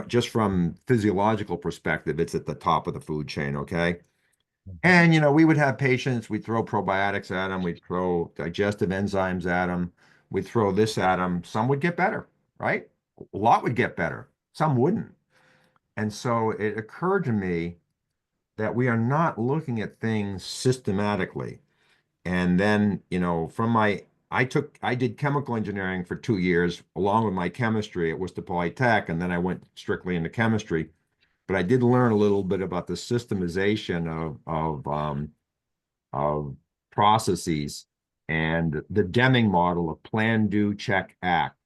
just from physiological perspective, it's at the top of the food chain, okay? And, we would have patients, we'd throw probiotics at them, we'd throw digestive enzymes at them, we'd throw this at them. Some would get better, right? A lot would get better, some wouldn't. And so it occurred to me that we are not looking at things systematically. And then, I did chemical engineering for 2 years along with my chemistry. It was to Polytech, and then I went strictly into chemistry. But I did learn a little bit about the systemization of processes and the Deming model of plan, do, check, act.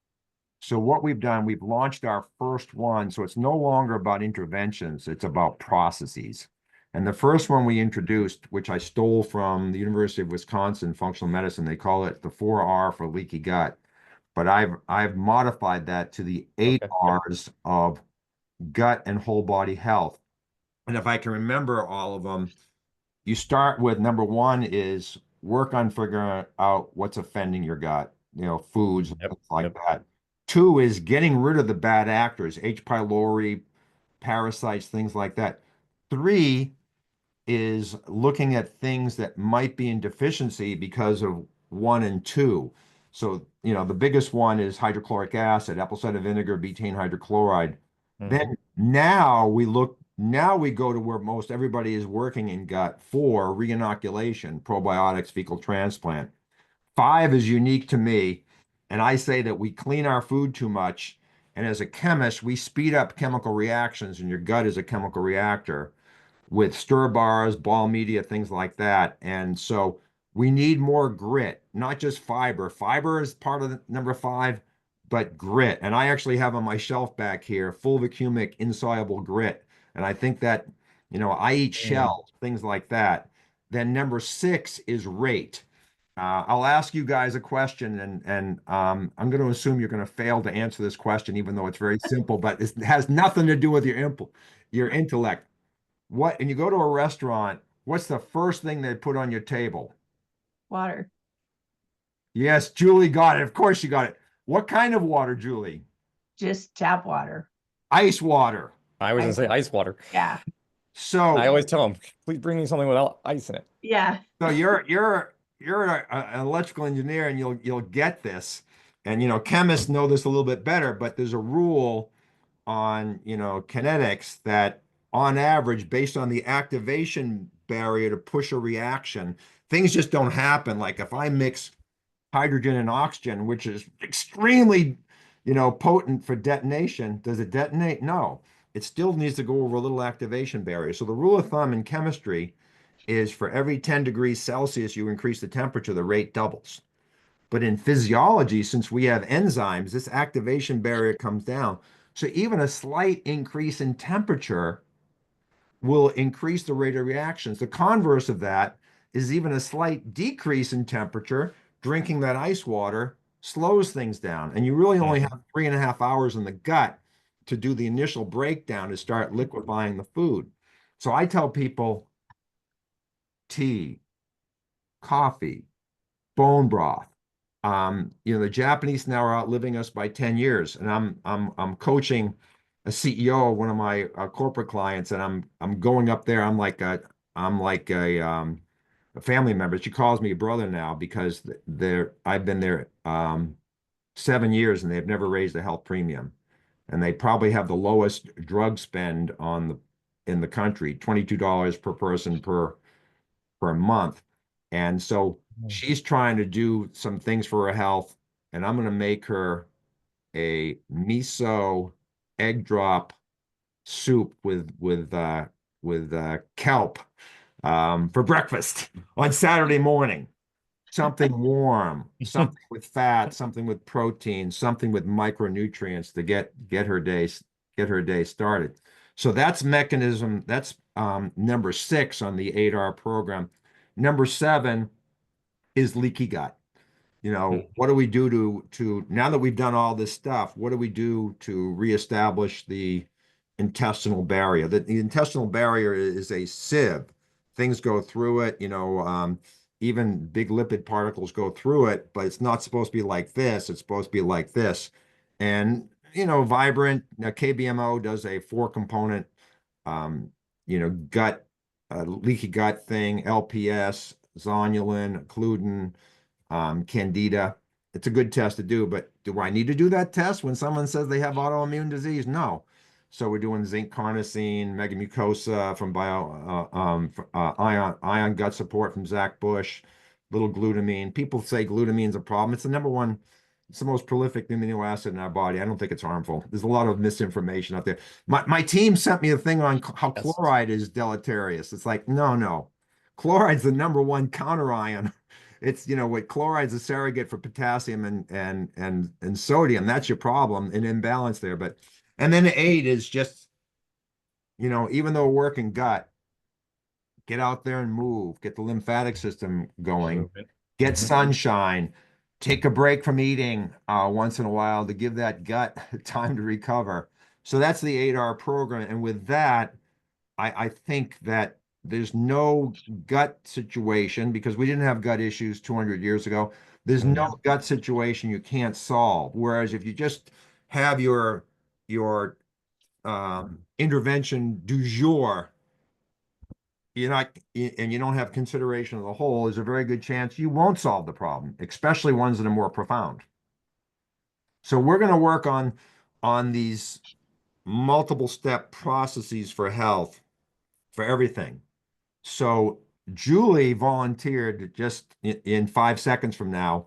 So what we've done, we've launched our first one. So it's no longer about interventions, it's about processes. And the first one we introduced, which I stole from the University of Wisconsin Functional Medicine, they call it the 4R for leaky gut. But I've modified that to the eight Okay. Yep. R's of gut and whole body health. And if I can remember all of them, you start with number one is work on figuring out what's offending your gut, foods and Yep. things like Yep. that. Two is getting rid of the bad actors, H. pylori, parasites, things like that. Three is looking at things that might be in deficiency because of one and two. So, the biggest one is hydrochloric acid, apple cider vinegar, betaine hydrochloride. Then now we go to where most everybody is working in gut for reinoculation, probiotics, fecal transplant. 5 is unique to me, and I say that we clean our food too much, and as a chemist, we speed up chemical reactions, and your gut is a chemical reactor with stir bars, ball media, things like that. And so we need more grit, not just fiber. Fiber is part of the number 5, but grit. And I actually have on my shelf back here fulvicumic insoluble grit. And I think that, I eat shells, things like that. Then number 6 is rate. I'll ask you guys a question, and I'm going to assume you're going to fail to answer this question, even though it's very simple, but it has nothing to do with your intellect. And you go to a restaurant, what's the first thing they put on your table? Water. Yes, Julie got it. Of course you got it. What kind of water, Julie? Just tap water. Ice water. I was gonna say ice water. Yeah. So I always tell them, please bring me something without ice in it. Yeah. So you're an electrical engineer, and you'll get this. And chemists know this a little bit better, but there's a rule on kinetics that on average, based on the activation barrier to push a reaction, things just don't happen. Like if I mix hydrogen and oxygen, which is extremely potent for detonation, does it detonate? No, it still needs to go over a little activation barrier. So the rule of thumb in chemistry is for every 10 degrees Celsius you increase the temperature, the rate doubles. But in physiology, since we have enzymes, this activation barrier comes down. So even a slight increase in temperature will increase the rate of reactions. The converse of that is even a slight decrease in temperature, drinking that ice water slows things down. And you really only have 3.5 hours in the gut to do the initial breakdown to start liquefying the food. So I tell people tea, coffee, bone broth. The Japanese now are outliving us by 10 years, and I'm coaching a CEO of one of my corporate clients, and I'm going up there. I'm like a family member. She calls me a brother now because I've been there 7 years, and they've never raised the health premium, and they probably have the lowest drug spend in the country, $22 per person per month. And so she's trying to do some things for her health, and I'm going to make her a miso egg drop soup with kelp for breakfast on Saturday morning. Something warm, something with fat, something with protein, something with micronutrients to get her day started. So that's mechanism. That's number 6 on the 8R program. Number 7 is leaky gut. What do we do to now that we've done all this stuff, what do we do to reestablish the intestinal barrier? The intestinal barrier is a sieve. Things go through it, even big lipid particles go through it, but it's not supposed to be like this. It's supposed to be like this. And, Vibrant, KBMO does a 4-component, gut, leaky gut thing, LPS, zonulin, occludin, candida. It's a good test to do, but do I need to do that test when someone says they have autoimmune disease? No. So we're doing zinc carnosine, megamucosa from ion gut support from Zach Bush, little glutamine. People say glutamine's a problem. It's the number one, it's the most prolific amino acid in our body. I don't think it's harmful. There's a lot of misinformation out there. My team sent me a thing on how chloride is deleterious. It's like, no. Chloride's the number one counter ion. It's what chloride's a surrogate for potassium and sodium. That's your problem, an imbalance there. And then 8 is just, even though we're working gut, get out there and move, get the lymphatic system going, get sunshine, take a break from eating once in a while to give that gut time to recover. So that's the 8R program. And with that, I think that there's no gut situation, because we didn't have gut issues 200 years ago. There's no gut situation you can't solve. Whereas if you just have your intervention du jour you're not, and you don't have consideration of the whole, there's a very good chance you won't solve the problem, especially ones that are more profound. So we're going to work on these multiple step processes for health for everything. So Julie volunteered just in 5 seconds from now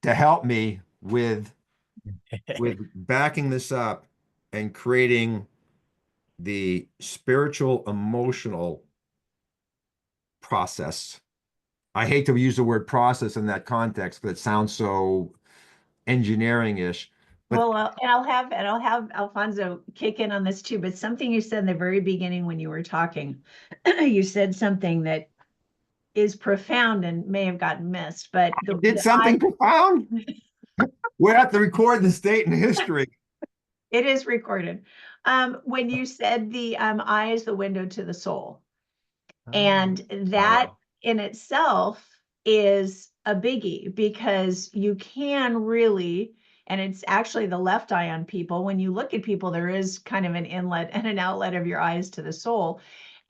to help me with backing this up and creating the spiritual emotional process. I hate to use the word process in that context because it sounds so engineering-ish. But Well, and I'll have Alfonso kick in on this too, but something you said in the very beginning when you were talking, you said something that is profound and may have gotten missed, but I did something profound. We're at the record this date in history. it is recorded. When you said the eye is the window to the soul, and that in itself is a biggie because you can really, and it's actually the left eye on people. When you look at people, there is kind of an inlet and an outlet of your eyes to the soul.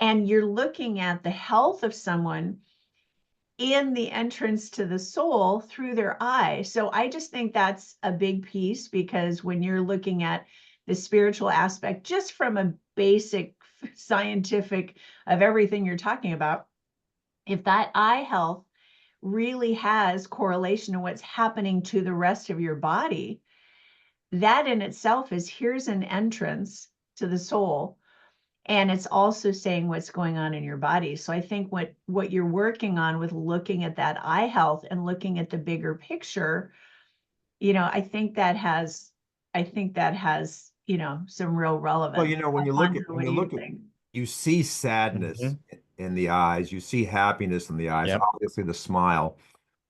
And you're looking at the health of someone in the entrance to the soul through their eye. So I just think that's a big piece because when you're looking at the spiritual aspect, just from a basic scientific of everything you're talking about, if that eye health really has correlation to what's happening to the rest of your body, that in itself is here's an entrance to the soul. And it's also saying what's going on in your body. So I think what you're working on with looking at that eye health and looking at the bigger picture, I think that has, some real relevance. Well, when you look Alfonso, what do you think? you see sadness in the eyes, you see happiness in the eyes, Yep. obviously the smile,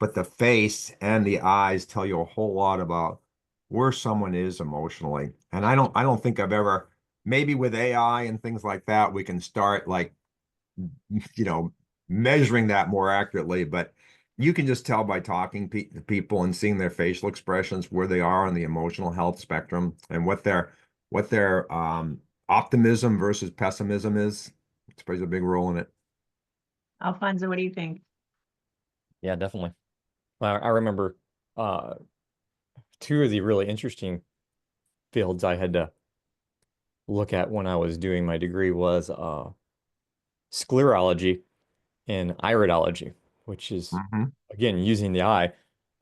but the face and the eyes tell you a whole lot about where someone is emotionally. And I don't think I've ever, maybe with AI and things like that, we can start like, measuring that more accurately, but you can just tell by talking to people and seeing their facial expressions where they are on the emotional health spectrum and what their optimism versus pessimism is. It plays a big role in it. Alfonso, what do you think? Yeah, definitely. I remember two of the really interesting fields I had to look at when I was doing my degree was sclerology and iridology, which is Mhm. again using the eye.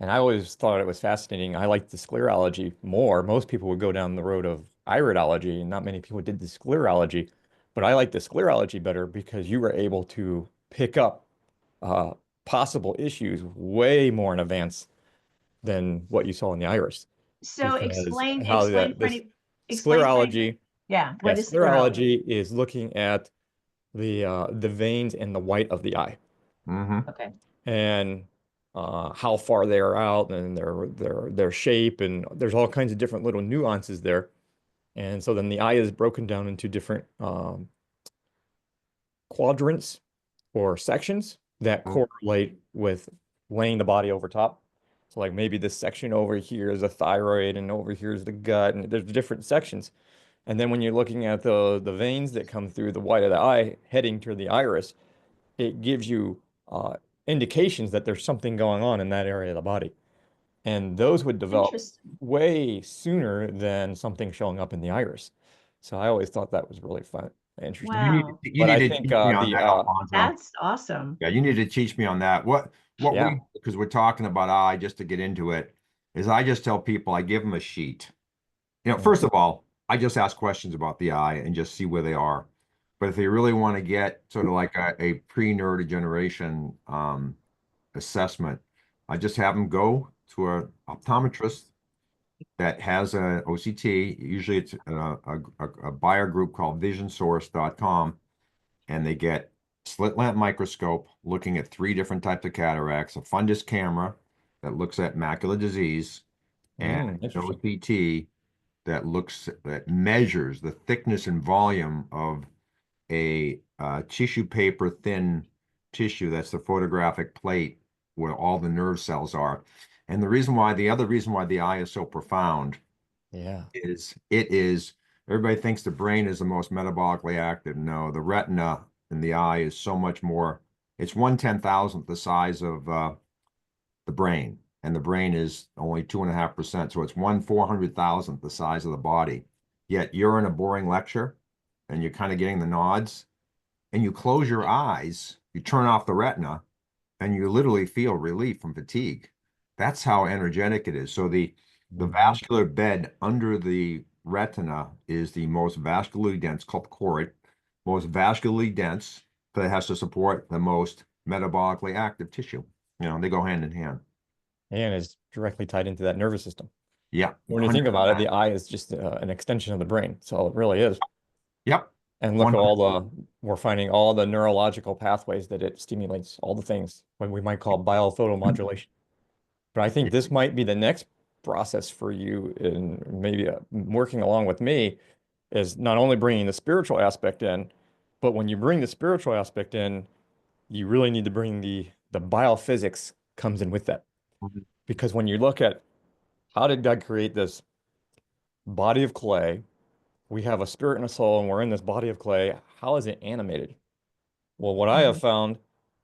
And I always thought it was fascinating. I liked the sclerology more. Most people would go down the road of iridology, and not many people did the sclerology. But I liked the sclerology better because you were able to pick up uh, possible issues way more in advance than what you saw in the iris. So Because explain, how explain for this any, explain for any, sclerology, yeah, yeah, what is sclerology? sclerology is looking at the veins in the white of the eye Mhm. Okay. and how far they are out and their shape, and there's all kinds of different little nuances there. And so then the eye is broken down into different quadrants or sections that correlate with laying the body over top. So like maybe this section over here is a thyroid and over here is the gut, and there's different sections. And then when you're looking at the veins that come through the white of the eye heading to the iris, it gives you indications that there's something going on in that area of the body. And those would develop Interesting. way sooner than something showing up in the iris. So I always thought that was really fun, interesting. Wow. You But need I to think teach me on that, Alfonso. That's awesome. Yeah, you need to teach me on that. yeah. Because we're talking about eye, just to get into it, is I just tell people, I give them a sheet. First of all, I just ask questions about the eye and just see where they are. But if they really want to get sort of like a pre-neurodegeneration assessment, I just have them go to a optometrist that has a OCT. Usually it's a buyer group called visionsource.com, and they get slit lamp microscope looking at 3 different types of cataracts, a fundus camera that looks at macular disease, and an Interesting. OCT that measures the thickness and volume of a tissue paper thin tissue. That's the photographic plate where all the nerve cells are. And the other reason why the eye is so profound Yeah. is everybody thinks the brain is the most metabolically active. No, the retina in the eye is so much more. It's 1/10,000th the size of the brain, and the brain is only 2.5%. So it's 1/400,000th the size of the body. Yet you're in a boring lecture and you're kind of getting the nods, and you close your eyes, you turn off the retina, and you literally feel relief from fatigue. That's how energetic it is. So the vascular bed under the retina is the most vascularly dense, called choroid, most vascularly dense, but it has to support the most metabolically active tissue. You know, they go hand in hand. And is directly tied into that nervous system. Yeah. When you think about it, the eye is just an extension of the brain. So it really is. Yep. And look at we're finding all the neurological pathways that it stimulates, all the things what we might call biophotomodulation. But I think this might be the next process for you in maybe working along with me is not only bringing the spiritual aspect in, but when you bring the spiritual aspect in, you really need to bring the biophysics comes in with that. Because when you look at how did God create this body of clay? We have a spirit and a soul, and we're in this body of clay. How is it animated? Well, what I have found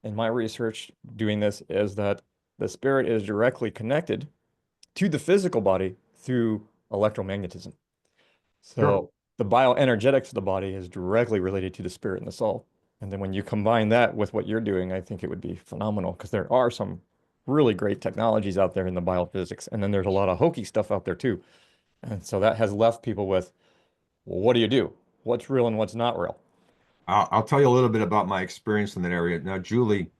in my research doing this is that the spirit is directly connected to the physical body through electromagnetism. So the bioenergetics of the body is directly related to the spirit and the soul. And then when you combine that with what you're doing, I think it would be phenomenal because there are some really great technologies out there in the biophysics. And then there's a lot of hokey stuff out there too. And so that has left people with, well, what do you do? What's real and what's not real? I'll tell you a little bit about my experience in that area. Now, Julie,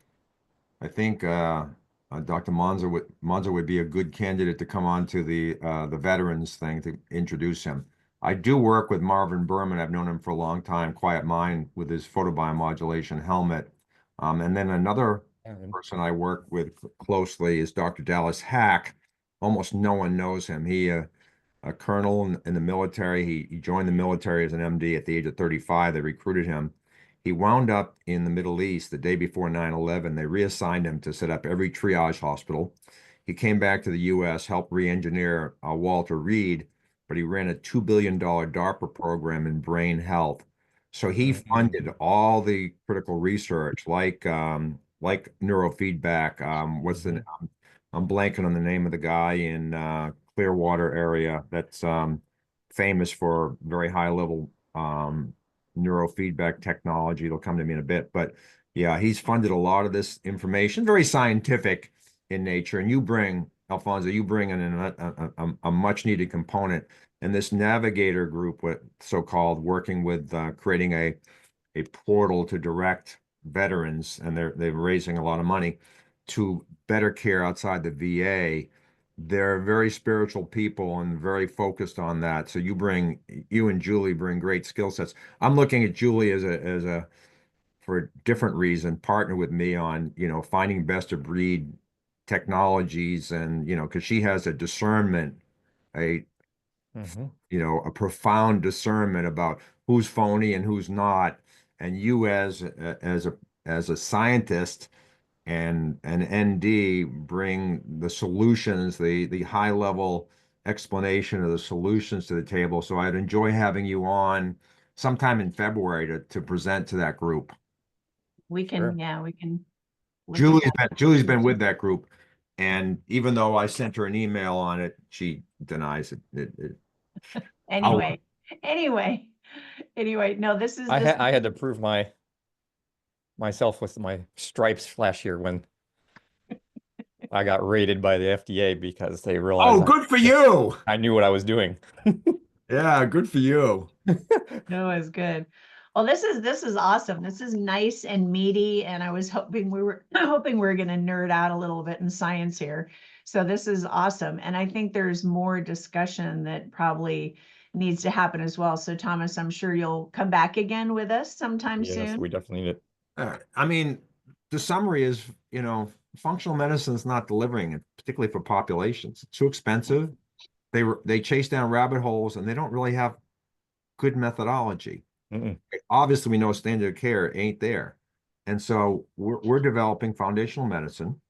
I think Dr. Monza would be a good candidate to come on to the veterans thing to introduce him. I do work with Marvin Berman. I've known him for a long time, Quiet Mind, with his photobiomodulation helmet. And then another person I work with closely is Dr. Dallas Hack. Almost no one knows him. He a colonel in the military. He joined the military as an MD at the age of 35. They recruited him. He wound up in the Middle East the day before 9/11. They reassigned him to set up every triage hospital. He came back to the U.S., helped re-engineer Walter Reed, but he ran a $2 billion DARPA program in brain health. So he funded all the critical research, like neurofeedback. I'm blanking on the name of the guy in Clearwater area that's famous for very high level neurofeedback technology. It'll come to me in a bit, but yeah, he's funded a lot of this information, very scientific in nature. And you bring, Alfonso, you bring in a much needed component. And this navigator group, what so-called, working with creating a portal to direct veterans, and they're raising a lot of money to better care outside the VA. They're very spiritual people and very focused on that. So you and Julie bring great skill sets. I'm looking at Julie as a for a different reason, partner with me on, finding best of breed technologies, and, because she has a discernment, a a profound discernment about who's phony and who's not. And you as a scientist and an ND bring the solutions, the high level explanation of the solutions to the table. So I'd enjoy having you on sometime in February to present to that group. We can, yeah, we can. Julie's been with that group, and even though I sent her an email on it, she denies it. Anyway, no, this is. I had to prove myself with my stripes last year when I got raided by the FDA because they realized. Oh, good for you! I knew what I was doing. Yeah, good for you. No, it's good. Well, this is awesome. This is nice and meaty, and I was hoping we were going to nerd out a little bit in science here. So this is awesome, and I think there's more discussion that probably needs to happen as well. So Thomas, I'm sure you'll come back again with us sometime soon. Yes, we definitely need it. I mean, the summary is, functional medicine is not delivering it, particularly for populations. It's too expensive. They chase down rabbit holes, and they don't really have good methodology. Obviously, we know standard of care ain't there. And so we're developing foundational medicine,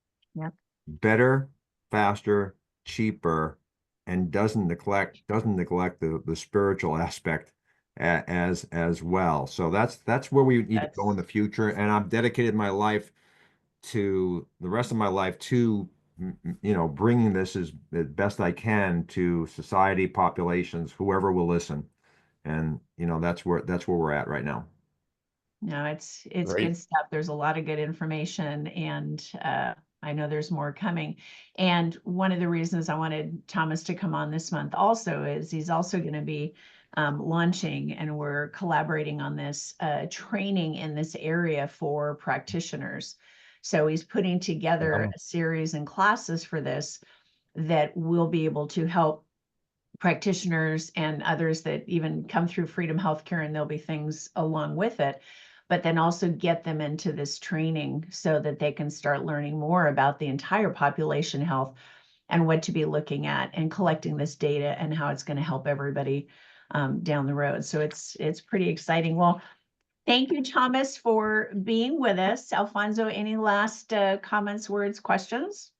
better, faster, cheaper, and doesn't neglect the spiritual aspect. as well. So that's where we need to go in That's, the future. And I've dedicated my life to the rest of my life to bringing this as best I can to society, populations, whoever will listen. And that's where we're at right now. no, it's good Great. stuff. There's a lot of good information, and I know there's more coming. And one of the reasons I wanted Thomas to come on this month also is he's also going to be launching, and we're collaborating on this training in this area for practitioners. So he's putting together a series and classes for this that will be able to help practitioners and others that even come through Freedom Healthcare, and there'll be things along with it, but then also get them into this training so that they can start learning more about the entire population health and what to be looking at and collecting this data and how it's going to help everybody down the road. So it's pretty exciting. Well, thank you, Thomas, for being with us. Alfonso, any last comments, words, questions?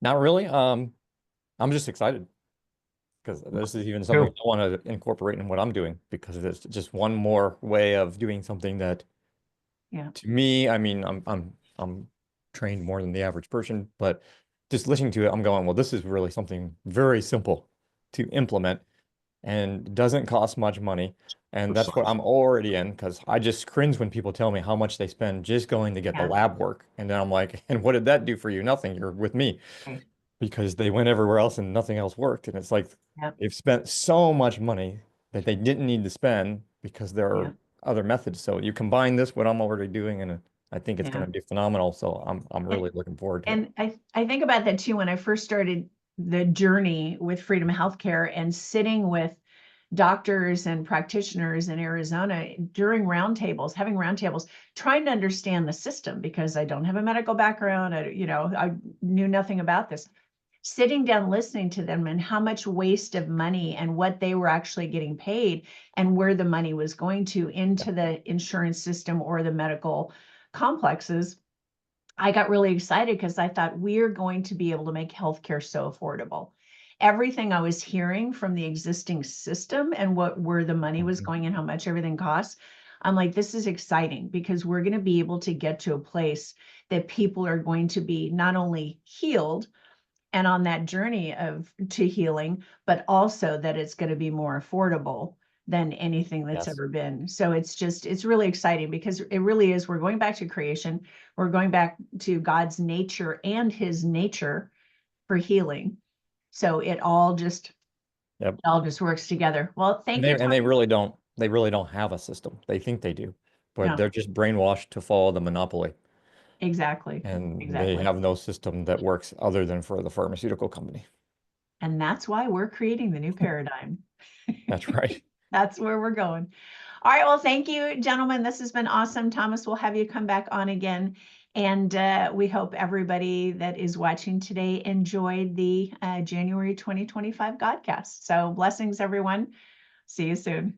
Not really. I'm just excited because this is even something Cool. I want to incorporate in what I'm doing, because it's just one more way of doing something that, Yeah. to me, I mean, I'm trained more than the average person, but just listening to it, I'm going, well, this is really something very simple to implement and doesn't cost much money. And that's what I'm Precisely. already in, because I just cringe when people tell me how much they spend just going to get the Yeah. lab work. And then I'm like, and what did that do for you? Nothing. You're with me. Right. Because they went everywhere else and nothing else worked. And it's like Yep. they've spent so much money that they didn't need to spend because there Yeah. are other methods. So you combine this, what I'm already doing, and I think it's Yeah. going to be phenomenal. So I'm And, really looking forward to it. and I think about that too when I first started the journey with Freedom Healthcare and sitting with doctors and practitioners in Arizona during roundtables, having roundtables, trying to understand the system because I don't have a medical background. I knew nothing about this. Sitting down, listening to them and how much waste of money and what they were actually getting paid and where the money was going to into the insurance system or the medical complexes. I got really excited because I thought we're going to be able to make healthcare so affordable. Everything I was hearing from the existing system and where the money was going and how much everything costs, I'm like, this is exciting because we're going to be able to get to a place that people are going to be not only healed and on that journey to healing, but also that it's going to be more affordable than anything that's Yes. ever been. So it's really exciting because it really is, we're going back to creation. We're going back to God's nature and his nature for healing. So it all just works together. Well, And thank they you, and they Thomas. really don't have a system. They think they do, but No, they're just brainwashed to follow the monopoly. exactly. And they Exactly. have no system that works other than for the pharmaceutical company. And that's why we're creating the new paradigm. That's right. That's where we're going. All right. Well, thank you, gentlemen. This has been awesome. Thomas, we'll have you come back on again. And we hope everybody that is watching today enjoyed the January 2025 Godcast. So blessings, everyone. See you soon.